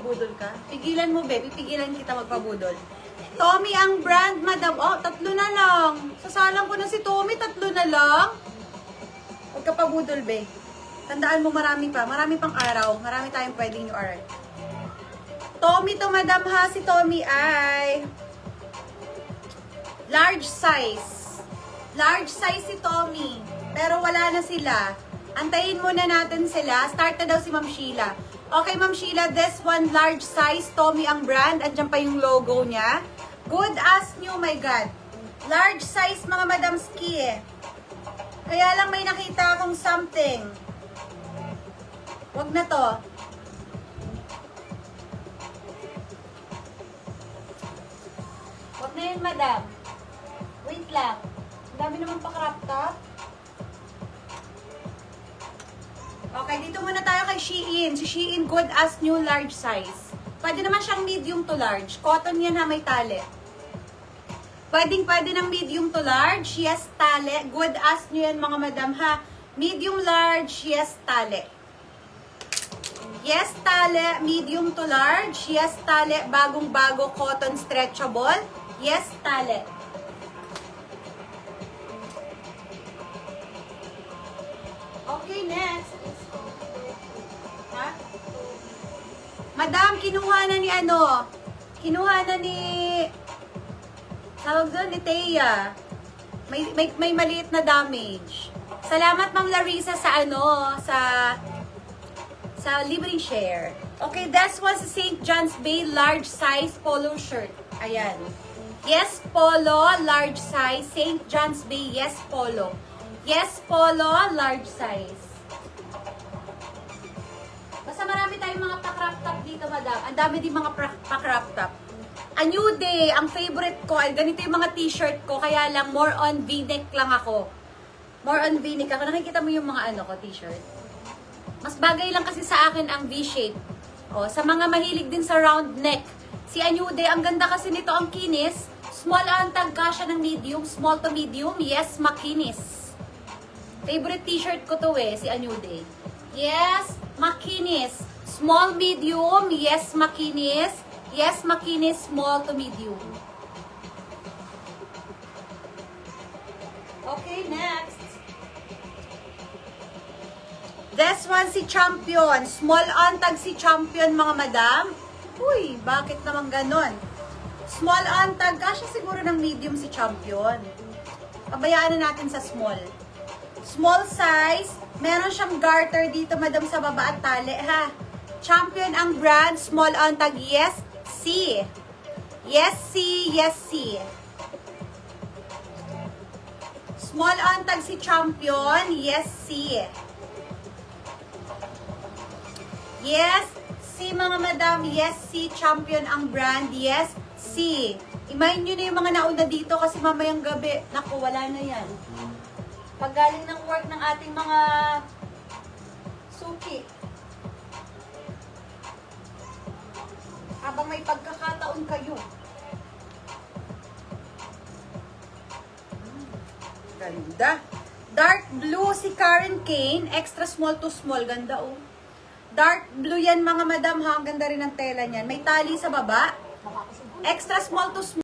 magpabudol ka? Pigilan mo, be. Pipigilan kita magpabudol. Tommy ang brand, madam. Oh, 3 na lang. Sasalang ko na si Tommy, 3 na lang. Huwag ka pabudol, be. Tandaan mo, marami pa. Marami pang araw. Marami tayong pwedeng URL. Tommy to, madam, ha? Si Tommy ay large size. Large size si Tommy. Pero wala na sila. Antayin muna natin sila. Start na daw si Ma'am Sheila. Okay, Ma'am Sheila, this one large size. Tommy ang brand. Andiyan pa yung logo niya. Good as new, my God. Large size, mga Madam Ski eh. Kaya lang may nakita akong something. Wag na to. Wag na yun, madam. Wait lang. Ang dami naman pa crop top. Okay, dito muna tayo kay Shein. Si Shein, good as new, large size. Pwede naman siyang medium to large. Cotton yan ha, may tali. Pwede ng medium to large. Yes, tali. Good as new yan, mga madam ha. Medium, large, yes, tali. Yes, tali. Medium to large. Yes, tali. Bagong-bago, cotton stretchable. Yes, tali. Okay, next. Ha? Madam, kinuha na ni ano? Kinuha na ni... Tawag doon, ni Thea. May maliit na damage. Salamat, Ma'am Larissa, sa ano, sa libreng share. Okay, this was a St. John's Bay large size polo shirt. Ayan. Yes, polo, large size. St. John's Bay, yes, polo. Yes, polo, large size. Basta marami tayong mga pa-crop top dito, madam. Ang dami din mga pa-crop top. A New Day, ang favorite ko, ay ganito yung mga t-shirt ko, kaya lang more on V-neck lang ako. More on V-neck ako. Nakikita mo yung mga ano ko, t-shirt? Mas bagay lang kasi sa akin ang V-shape. O, sa mga mahilig din sa round neck. Si A New Day, ang ganda kasi nito, ang kinis. Small ang tagka siya ng medium, small to medium. Yes, makinis. Favorite t-shirt ko to eh, si A New Day. Yes, makinis. Small, medium. Yes, makinis. Yes, makinis, small to medium. Okay, next. This one si Champion. Small on tag si Champion, mga madam. Uy, bakit naman ganon? Small on tag. Kasya siguro ng medium si Champion. Pabayaan na natin sa small. Small size. Meron siyang garter dito, madam, sa baba at tali, ha? Champion ang brand. Small on tag. Yes, C. Yes, C. Yes, C. Small on tag si Champion. Yes, C. Yes, C, mga madam. Yes, C. Champion ang brand. Yes, C. Imayin nyo na yung mga nauna dito kasi mamayang gabi. Naku, wala na yan. Pag galing ng work ng ating mga suki. Habang may pagkakataon kayo. Ganda. Dark blue si Karen Kane. Extra small to small. Ganda oh. Dark blue yan, mga madam ha. Ang ganda rin ng tela niyan. May tali sa baba. Extra small to small.